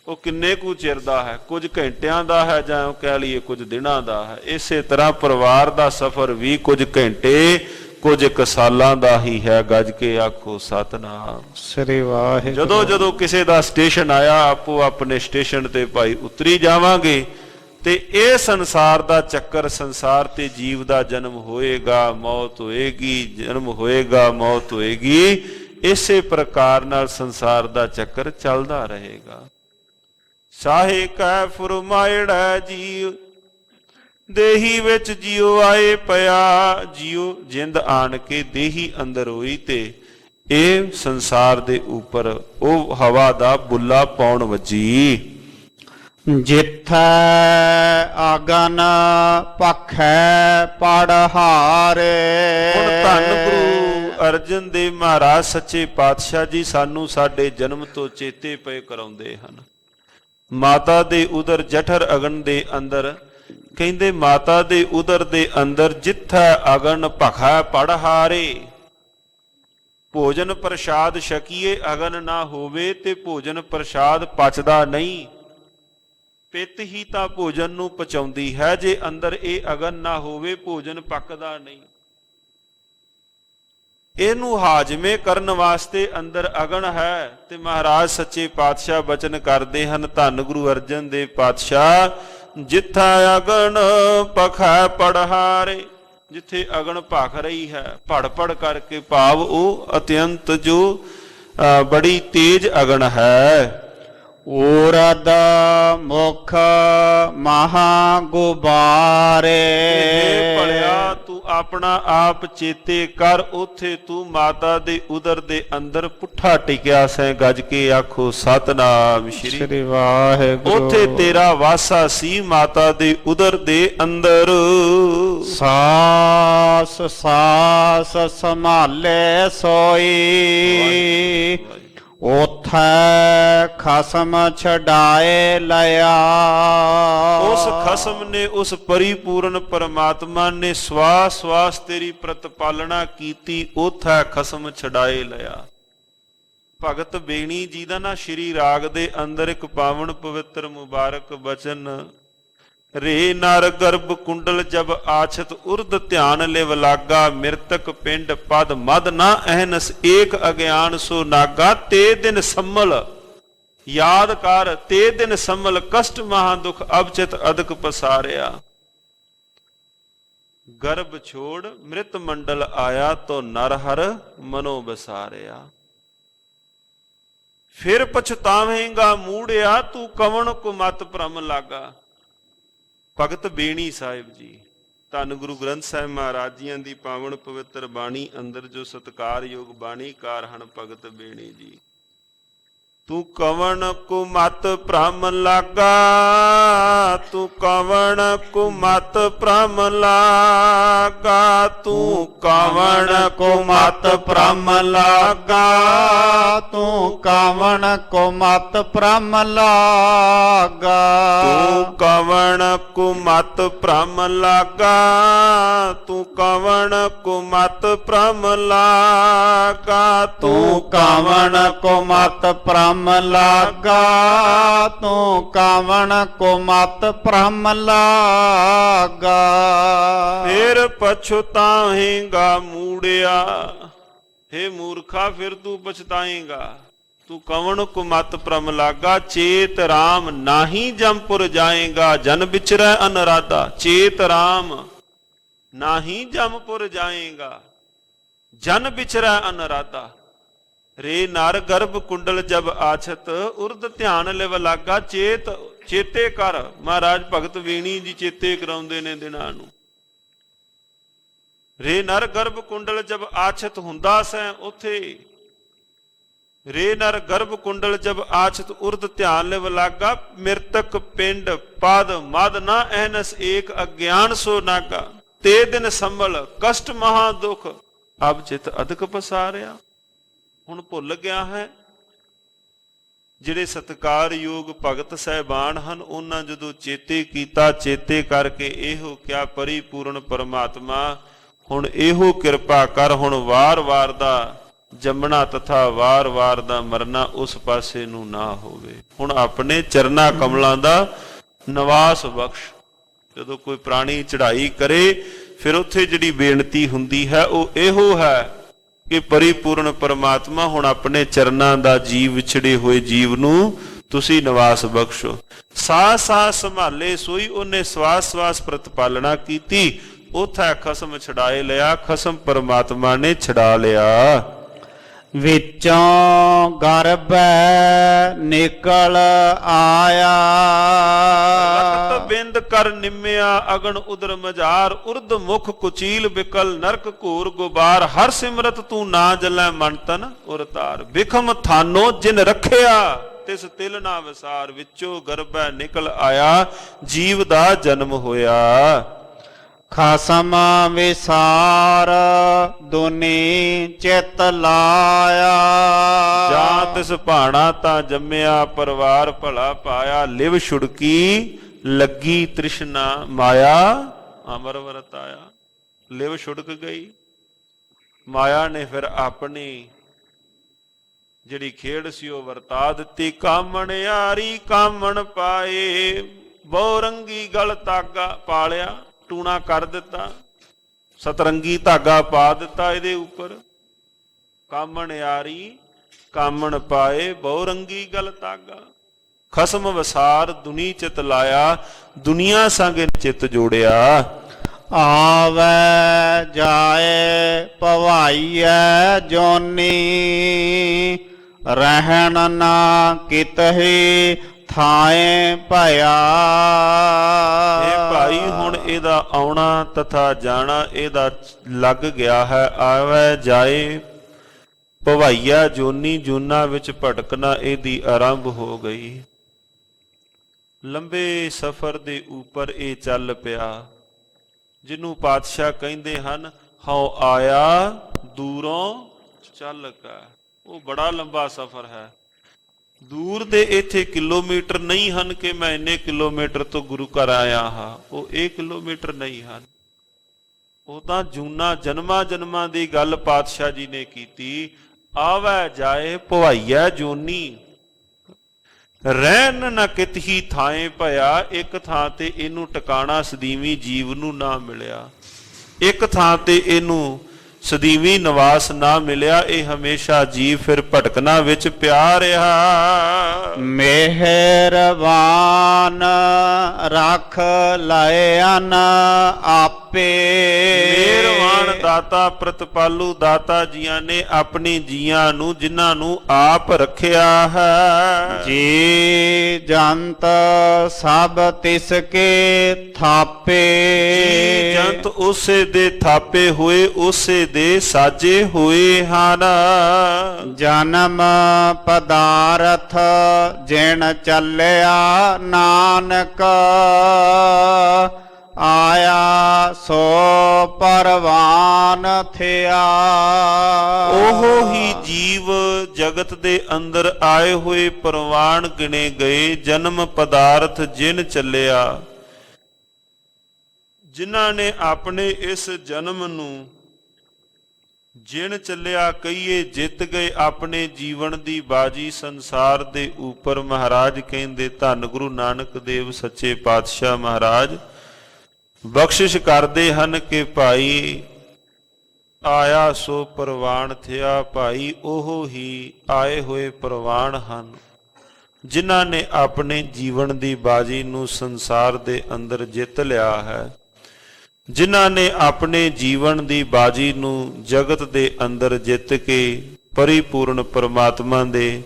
ਉਹ ਕਿੰਨੇ ਕੁ ਚਿਰ ਦਾ ਹੈ, ਕੁਝ ਘੰਟਿਆਂ ਦਾ ਹੈ, ਜਾਂ ਕਹਿ ਲਈਏ ਕੁਝ ਦਿਨਾਂ ਦਾ ਹੈ। ਇਸੇ ਤਰ੍ਹਾਂ ਪਰਿਵਾਰ ਦਾ ਸਫ਼ਰ ਵੀ ਕੁਝ ਘੰਟੇ ਕੁਝ ਕੁ ਸਾਲਾਂ ਦਾ ਹੀ ਹੈ, ਗੱਜ ਕੇ ਆਖੋ ਸਤਨਾਮ। ਸ੍ਰੀ ਵਾਹਿਗੁਰੂ। ਜਦੋਂ ਜਦੋਂ ਕਿਸੇ ਦਾ ਸਟੇਸ਼ਨ ਆਇਆ, ਆਪੋ ਆਪਣੇ ਸਟੇਸ਼ਨ ਤੇ ਭਾਈ ਉਤਰੀ ਜਾਵਾਂਗੇ। ਤੇ ਇਹ ਸੰਸਾਰ ਦਾ ਚੱਕਰ, ਸੰਸਾਰ ਤੇ ਜੀਵ ਦਾ ਜਨਮ ਹੋਏਗਾ, ਮੌਤ ਹੋਏਗੀ, ਜਨਮ ਹੋਏਗਾ, ਮੌਤ ਹੋਏਗੀ। ਇਸੇ ਪ੍ਰਕਾਰ ਨਾਲ ਸੰਸਾਰ ਦਾ ਚੱਕਰ ਚੱਲਦਾ ਰਹੇਗਾ। ਸਾਹੇ ਕੈ ਫਰਮਾਇੜਾ ਜੀਉ ਦੇਹੀ ਵਿੱਚ ਜਿਉ ਆਏ ਪਿਆ। ਜਿਉ ਜਿੰਦ ਆਣ ਕੇ ਦੇਹੀ ਅੰਦਰ ਹੋਈ ਤੇ ਇਹ ਸੰਸਾਰ ਦੇ ਉੱਪਰ ਉਹ ਹਵਾ ਦਾ ਬੁੱਲਾ ਪਾਉਣ ਵੱਜੀ। ਜਿੱਥੈ ਆਗਨ ਪਖੈ ਪੜਹਾਰੇ। ਹੁਣ ਧੰਨ ਗੁਰੂ ਅਰਜਨ ਦੇਵ ਮਹਾਰਾਜ ਸੱਚੇ ਪਾਤਸ਼ਾਹ ਜੀ ਸਾਨੂੰ ਸਾਡੇ ਜਨਮ ਤੋਂ ਚੇਤੇ ਪਏ ਕਰਾਉਂਦੇ ਹਨ। ਮਾਤਾ ਦੇ ਉਦਰ ਜਠਰ ਅਗਨ ਦੇ ਅੰਦਰ ਕਹਿੰਦੇ, ਮਾਤਾ ਦੇ ਉਦਰ ਦੇ ਅੰਦਰ ਜਿੱਥੈ ਅਗਨ ਭਖੈ ਪੜਹਾਰੇ। ਭੋਜਨ ਪ੍ਰਸ਼ਾਦ ਛਕੀਏ, ਅਗਨ ਨਾ ਹੋਵੇ ਤੇ ਭੋਜਨ ਪ੍ਰਸ਼ਾਦ ਪਚਦਾ ਨਹੀਂ। ਪਿੱਤ ਹੀ ਤਾਂ ਭੋਜਨ ਨੂੰ ਪਚਾਉਂਦੀ ਹੈ, ਜੇ ਅੰਦਰ ਇਹ ਅਗਨ ਨਾ ਹੋਵੇ ਭੋਜਨ ਪੱਕਦਾ ਨਹੀਂ। ਇਹਨੂੰ ਹਾਜ਼ਮੇ ਕਰਨ ਵਾਸਤੇ ਅੰਦਰ ਅਗਨ ਹੈ। ਤੇ ਮਹਾਰਾਜ ਸੱਚੇ ਪਾਤਸ਼ਾਹ ਬਚਨ ਕਰਦੇ ਹਨ, ਧੰਨ ਗੁਰੂ ਅਰਜਨ ਦੇਵ ਪਾਤਸ਼ਾਹ, ਜਿੱਥਾ ਅਗਨ ਭਖੈ ਪੜਹਾਰੇ। ਜਿੱਥੇ ਅਗਨ ਭਖ ਰਹੀ ਹੈ, ਭੜ ਭੜ ਕਰਕੇ, ਭਾਵ ਉਹ ਅਤਿਅੰਤ ਜੋ ਬੜੀ ਤੇਜ਼ ਅਗਨ ਹੈ। ਊਰਦ ਮੁਖ ਮਹਾ ਗੁਬਾਰੇ। ਭਲਿਆ ਤੂੰ ਆਪਣਾ ਆਪ ਚੇਤੇ ਕਰ, ਉਥੇ ਤੂੰ ਮਾਤਾ ਦੇ ਉਦਰ ਦੇ ਅੰਦਰ ਪੁੱਠਾ ਟਿਕਿਆ ਸੈਂ, ਗੱਜ ਕੇ ਆਖੋ ਸਤਨਾਮ ਸ੍ਰੀ ਵਾਹਿਗੁਰੂ। ਉਥੇ ਤੇਰਾ ਵਾਸਾ ਸੀ ਮਾਤਾ ਦੇ ਉਦਰ ਦੇ ਅੰਦਰ। ਸਾਸ ਸਾਸ ਸੰਭਾਲੇ ਸੋਈ, ਉਥੈ ਖਸਮ ਛਡਾਏ ਲਿਆ। ਉਸ ਖਸਮ ਨੇ, ਉਸ ਪਰਿਪੂਰਨ ਪਰਮਾਤਮਾ ਨੇ ਸਵਾਸ ਸਵਾਸ ਤੇਰੀ ਪ੍ਰਤਪਾਲਣਾ ਕੀਤੀ, ਉਥੈ ਖਸਮ ਛਡਾਏ ਲਿਆ। ਭਗਤ ਬੇਣੀ ਜੀ ਦਾ ਨਾ ਸ਼੍ਰੀ ਰਾਗ ਦੇ ਅੰਦਰ ਇੱਕ ਪਾਵਨ ਪਵਿੱਤਰ ਮੁਬਾਰਕ ਬਚਨ, ਰੇ ਨਰ ਗਰਭ ਕੁੰਡਲ ਜਬ ਆਛਤ ਉਰਦ ਧਿਆਨ ਲਿਵ ਲਾਗਾ। ਮਿਰਤਕ ਪਿੰਡ ਪਦ ਮਦ ਨਾ ਅਹਨਸ ਏਕ ਅਗਿਆਨ ਸੋ ਨਾਗਾ। ਤੇ ਦਿਨ ਸੰਮਲ ਯਾਦ ਕਰ, ਤੇ ਦਿਨ ਸੰਮਲ ਕਸ਼ਟ ਮਹਾ ਦੁਖ ਅਬਚਿਤ ਅਦਕ ਪਸਾਰਿਆ। ਗਰਭ ਛੋੜ ਮ੍ਰਿਤ ਮੰਡਲ ਆਇਆ, ਤੋ ਨਰ ਹਰ ਮਨੋ ਬਸਾਰਿਆ। ਫਿਰ ਪਛਤਾਵੇਂਗਾ ਮੂੜਿਆ, ਤੂੰ ਕਵਣ ਕੋ ਮਤ ਭ੍ਰਮ ਲਾਗਾ। ਭਗਤ ਬੇਣੀ ਸਾਹਿਬ ਜੀ, ਧੰਨ ਗੁਰੂ ਗ੍ਰੰਥ ਸਾਹਿਬ ਮਹਾਰਾਜ ਜੀਆਂ ਦੀ ਪਾਵਨ ਪਵਿੱਤਰ ਬਾਣੀ ਅੰਦਰ ਜੋ ਸਤਿਕਾਰਯੋਗ ਬਾਣੀਕਾਰ ਹਨ ਭਗਤ ਬੇਣੀ ਜੀ। ਤੂੰ ਕਵਣ ਕੋ ਮਤ ਭ੍ਰਮ ਲਾਗਾ, ਤੂੰ ਕਵਣ ਕੋ ਮਤ ਭ੍ਰਮ ਲਾਗਾ। ਤੂੰ ਕਵਣ ਕੋ ਮਤ ਭ੍ਰਮ ਲਾਗਾ, ਤੂੰ ਕਵਣ ਕੋ ਮਤ ਭ੍ਰਮ ਲਾਗਾ। ਤੂੰ ਕਵਣ ਕੋ ਮਤ ਭ੍ਰਮ ਲਾਗਾ, ਤੂੰ ਕਵਣ ਕੋ ਮਤ ਭ੍ਰਮ ਲਾਗਾ। ਤੂੰ ਕਵਣ ਕੋ ਮਤ ਭ੍ਰਮ ਲਾਗਾ, ਤੂੰ ਕਵਣ ਕੋ ਮਤ ਭ੍ਰਮ ਲਾਗਾ। ਫਿਰ ਪਛਤਾਏਂਗਾ ਮੂੜਿਆ, ਹੇ ਮੂਰਖਾ ਫਿਰ ਤੂੰ ਪਛਤਾਏਂਗਾ। ਤੂੰ ਕਵਣ ਕੋ ਮਤ ਭ੍ਰਮ ਲਾਗਾ, ਚੇਤ ਰਾਮ ਨਾਹੀ ਜਮਪੁਰ ਜਾਏਗਾ। ਜਨ ਵਿਚਰੈ ਅਨਰਾਧਾ, ਚੇਤ ਰਾਮ ਨਾਹੀ ਜਮਪੁਰ ਜਾਏਗਾ। ਜਨ ਵਿਚਰੈ ਅਨਰਾਧਾ। ਰੇ ਨਰ ਗਰਭ ਕੁੰਡਲ ਜਬ ਆਛਤ ਉਰਦ ਧਿਆਨ ਲਿਵ ਲਾਗਾ। ਚੇਤੇ ਕਰ। ਮਹਾਰਾਜ ਭਗਤ ਵੀਣੀ ਜੀ ਚੇਤੇ ਕਰਾਉਂਦੇ ਨੇ ਦਿਨਾਂ ਨੂੰ। ਰੇ ਨਰ ਗਰਭ ਕੁੰਡਲ ਜਬ ਆਛਤ ਹੁੰਦਾ ਸੈਂ ਉਥੇ। ਰੇ ਨਰ ਗਰਭ ਕੁੰਡਲ ਜਬ ਆਛਤ ਉਰਦ ਧਿਆਨ ਲਿਵ ਲਾਗਾ। ਮਿਰਤਕ ਪਿੰਡ ਪਦ ਮਦ ਨਾ ਅਹਨਸ ਏਕ ਅਗਿਆਨ ਸੋ ਨਾਗਾ। ਤੇ ਦਿਨ ਸੰਭਲ ਕਸ਼ਟ ਮਹਾ ਦੁਖ ਅਬ ਚਿਤ ਅਦਕ ਪਸਾਰਿਆ। ਹੁਣ ਭੁੱਲ ਗਿਆ ਹੈ। ਜਿਹੜੇ ਸਤਿਕਾਰਯੋਗ ਭਗਤ ਸਹਿਬਾਨ ਹਨ ਉਹਨਾਂ ਜਦੋਂ ਚੇਤੇ ਕੀਤਾ, ਚੇਤੇ ਕਰਕੇ ਇਹੋ ਕਿਹਾ, ਪਰਿਪੂਰਨ ਪਰਮਾਤਮਾ ਹੁਣ ਇਹੋ ਕਿਰਪਾ ਕਰ, ਹੁਣ ਵਾਰ-ਵਾਰ ਦਾ ਜੰਮਣਾ ਤਥਾ ਵਾਰ-ਵਾਰ ਦਾ ਮਰਨਾ ਉਸ ਪਾਸੇ ਨੂੰ ਨਾ ਹੋਵੇ। ਹੁਣ ਆਪਣੇ ਚਰਨਾ ਕਮਲਾਂ ਦਾ ਨਿਵਾਸ ਬਖਸ਼। ਜਦੋਂ ਕੋਈ ਪ੍ਰਾਣੀ ਚੜ੍ਹਾਈ ਕਰੇ ਫਿਰ ਉੱਥੇ ਜਿਹੜੀ ਬੇਨਤੀ ਹੁੰਦੀ ਹੈ ਉਹ ਇਹੋ ਹੈ ਕਿ ਪਰਿਪੂਰਨ ਪਰਮਾਤਮਾ ਹੁਣ ਆਪਣੇ ਚਰਨਾਂ ਦਾ ਜੀਵ ਵਿਛੜੇ ਹੋਏ ਜੀਵ ਨੂੰ ਤੁਸੀਂ ਨਿਵਾਸ ਬਖਸ਼ੋ। ਸਾਹ ਸਾਹ ਸੰਭਾਲੇ ਸੋਈ ਉਹਨੇ ਸਵਾਸ ਸਵਾਸ ਪ੍ਰਤਪਾਲਣਾ ਕੀਤੀ, ਉਥੇ ਖਸਮ ਛਡਾਏ ਲਿਆ, ਖਸਮ ਪਰਮਾਤਮਾ ਨੇ ਛਡਾ ਲਿਆ। ਵਿੱਚੋਂ ਗਰਭੈ ਨਿਕਲ ਆਇਆ, ਲਖਤ ਬਿੰਦ ਕਰ ਨਿਮਿਆ ਅਗਨ ਉਦਰ ਮਝਾਰ, ਉਰਦ ਮੁਖ ਕੁਚੀਲ ਬਿਕਲ ਨਰਕ ਘੂਰ ਗੁਬਾਰ, ਹਰ ਸਿਮਰਤ ਤੂੰ ਨਾ ਜਲੈ ਮਨ ਤਨ ਉਰਤਾਰ, ਬਿਖਮ ਥਾਨੋ ਜਿਨ ਰੱਖਿਆ ਤਿਸ ਤਿਲ ਨਾ ਵਿਸਾਰ, ਵਿੱਚੋਂ ਗਰਭੈ ਨਿਕਲ ਆਇਆ ਜੀਵ ਦਾ ਜਨਮ ਹੋਇਆ। ਖਸਮ ਵਿਸਾਰ ਦੁਨੀ ਚਿਤ ਲਾਇਆ, ਜਾਂ ਤਿਸ ਭਾਣਾ ਤਾਂ ਜੰਮਿਆ ਪਰਿਵਾਰ ਭਲਾ ਪਾਇਆ, ਲਿਵ ਛੁੜਕੀ ਲੱਗੀ ਤ੍ਰਿਸ਼ਨਾ ਮਾਇਆ ਅਮਰ ਵਰਤਾਇਆ। ਲਿਵ ਛੁੜਕ ਗਈ, ਮਾਇਆ ਨੇ ਫਿਰ ਆਪਣੀ ਜਿਹੜੀ ਖੇਡ ਸੀ ਉਹ ਵਰਤਾ ਦਿੱਤੀ। ਕਾਮਣਿਆਰੀ ਕਾਮਣ ਪਾਏ, ਬਹੁ ਰੰਗੀ ਗਲ ਧਾਗਾ ਪਾਲਿਆ, ਟੂਣਾ ਕਰ ਦਿੱਤਾ, ਸਤਰੰਗੀ ਧਾਗਾ ਪਾ ਦਿੱਤਾ ਇਹਦੇ ਉੱਪਰ। ਕਾਮਣਿਆਰੀ ਕਾਮਣ ਪਾਏ, ਬਹੁ ਰੰਗੀ ਗਲ ਧਾਗਾ, ਖਸਮ ਵਸਾਰ ਦੁਨੀ ਚਿਤ ਲਾਇਆ, ਦੁਨੀਆ ਸੰਗ ਚਿਤ ਜੋੜਿਆ। ਆਵੈ ਜਾਏ ਭਵਾਈਐ ਜੋਨੀ, ਰਹਿਣ ਨਾ ਕਿਤਹਿ ਥਾਏ ਭਇਆ। ਇਹ ਭਾਈ ਹੁਣ ਇਹਦਾ ਆਉਣਾ ਤਥਾ ਜਾਣਾ ਇਹਦਾ ਲੱਗ ਗਿਆ ਹੈ। ਆਵੈ ਜਾਏ ਭਵਾਈਆ ਜੋਨੀ, ਜੂਨਾ ਵਿੱਚ ਭਟਕਣਾ ਇਹਦੀ ਆਰੰਭ ਹੋ ਗਈ। ਲੰਬੇ ਸਫ਼ਰ ਦੇ ਉੱਪਰ ਇਹ ਚੱਲ ਪਿਆ, ਜਿਹਨੂੰ ਪਾਤਸ਼ਾਹ ਕਹਿੰਦੇ ਹਨ ਹਉ ਆਇਆ ਦੂਰੋਂ ਚੱਲ ਕੇ। ਉਹ ਬੜਾ ਲੰਬਾ ਸਫ਼ਰ ਹੈ। ਦੂਰ ਦੇ ਇੱਥੇ ਕਿਲੋਮੀਟਰ ਨਹੀਂ ਹਨ ਕਿ ਮੈਂ ਇੰਨੇ ਕਿਲੋਮੀਟਰ ਤੋਂ ਗੁਰੂ ਘਰ ਆਇਆ ਹਾਂ, ਉਹ ਇਹ ਕਿਲੋਮੀਟਰ ਨਹੀਂ ਹਨ। ਉਹ ਤਾਂ ਜੂਨਾ ਜਨਮਾਂ ਜਨਮਾਂ ਦੀ ਗੱਲ ਪਾਤਸ਼ਾਹ ਜੀ ਨੇ ਕੀਤੀ। ਆਵੈ ਜਾਏ ਭਵਾਈਆ ਜੋਨੀ, ਰਹਿਣ ਨਾ ਕਿਤਹੀ ਥਾਏ ਭਇਆ, ਇੱਕ ਥਾਂ ਤੇ ਇਹਨੂੰ ਟਿਕਾਣਾ ਸਦੀਵੀ ਜੀਵ ਨੂੰ ਨਾ ਮਿਲਿਆ, ਇੱਕ ਥਾਂ ਤੇ ਇਹਨੂੰ ਸਦੀਵੀ ਨਿਵਾਸ ਨਾ ਮਿਲਿਆ। ਇਹ ਹਮੇਸ਼ਾ ਜੀਵ ਫਿਰ ਭਟਕਣਾ ਵਿੱਚ ਪਿਆ ਰਿਹਾ। ਮਿਹਰਬਾਨ ਰੱਖ ਲਇਨ ਆਪੇ, ਮਿਹਰਬਾਨ ਦਾਤਾ ਪ੍ਰਤਪਾਲੂ ਦਾਤਾ ਜੀਆਂ ਨੇ ਆਪਣੀ ਜੀਆਂ ਨੂੰ ਜਿਨ੍ਹਾਂ ਨੂੰ ਆਪ ਰੱਖਿਆ ਹੈ। ਜੀ ਜੰਤ ਸਭ ਤਿਸ ਕੇ ਥਾਪੇ, ਜੀ ਜੰਤ ਉਸੇ ਦੇ ਥਾਪੇ ਹੋਏ, ਉਸੇ ਦੇ ਸਾਜੇ ਹੋਏ ਹਨ। ਜਨਮ ਪਦਾਰਥ ਜਿਣ ਚੱਲਿਆ ਨਾਨਕ, ਆਇਆ ਸੋ ਪਰਵਾਨ ਥਿਆ। ਉਹ ਹੀ ਜੀਵ ਜਗਤ ਦੇ ਅੰਦਰ ਆਏ ਹੋਏ ਪ੍ਰਵਾਨ ਗਿਣੇ ਗਏ। ਜਨਮ ਪਦਾਰਥ ਜਿਨ ਚੱਲਿਆ, ਜਿਨ੍ਹਾਂ ਨੇ ਆਪਣੇ ਇਸ ਜਨਮ ਨੂੰ ਜਿਣ ਚੱਲਿਆ ਕਹੀਏ ਜਿੱਤ ਗਏ ਆਪਣੇ ਜੀਵਨ ਦੀ ਬਾਜੀ ਸੰਸਾਰ ਦੇ ਉੱਪਰ। ਮਹਾਰਾਜ ਕਹਿੰਦੇ ਧੰਨ ਗੁਰੂ ਨਾਨਕ ਦੇਵ ਸੱਚੇ ਪਾਤਸ਼ਾਹ ਮਹਾਰਾਜ ਬਖਸ਼ਿਸ਼ ਕਰਦੇ ਹਨ ਕਿ ਭਾਈ ਆਇਆ ਸੋ ਪ੍ਰਵਾਨ ਥਿਆ। ਭਾਈ ਉਹ ਹੀ ਆਏ ਹੋਏ ਪ੍ਰਵਾਨ ਹਨ ਜਿਨ੍ਹਾਂ ਨੇ ਆਪਣੇ ਜੀਵਨ ਦੀ ਬਾਜੀ ਨੂੰ ਸੰਸਾਰ ਦੇ ਅੰਦਰ ਜਿੱਤ ਲਿਆ ਹੈ, ਜਿਨ੍ਹਾਂ ਨੇ ਆਪਣੇ ਜੀਵਨ ਦੀ ਬਾਜੀ ਨੂੰ ਜਗਤ ਦੇ ਅੰਦਰ ਜਿੱਤ ਕੇ ਪਰਿਪੂਰਨ ਪਰਮਾਤਮਾ ਦੇ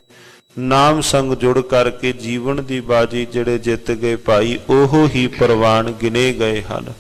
ਨਾਮ ਸੰਗ ਜੁੜ ਕਰਕੇ ਜੀਵਨ ਦੀ ਬਾਜੀ ਜਿਹੜੇ ਜਿੱਤ ਗਏ ਭਾਈ ਉਹ ਹੀ ਪ੍ਰਵਾਨ ਗਿਣੇ ਗਏ ਹਨ।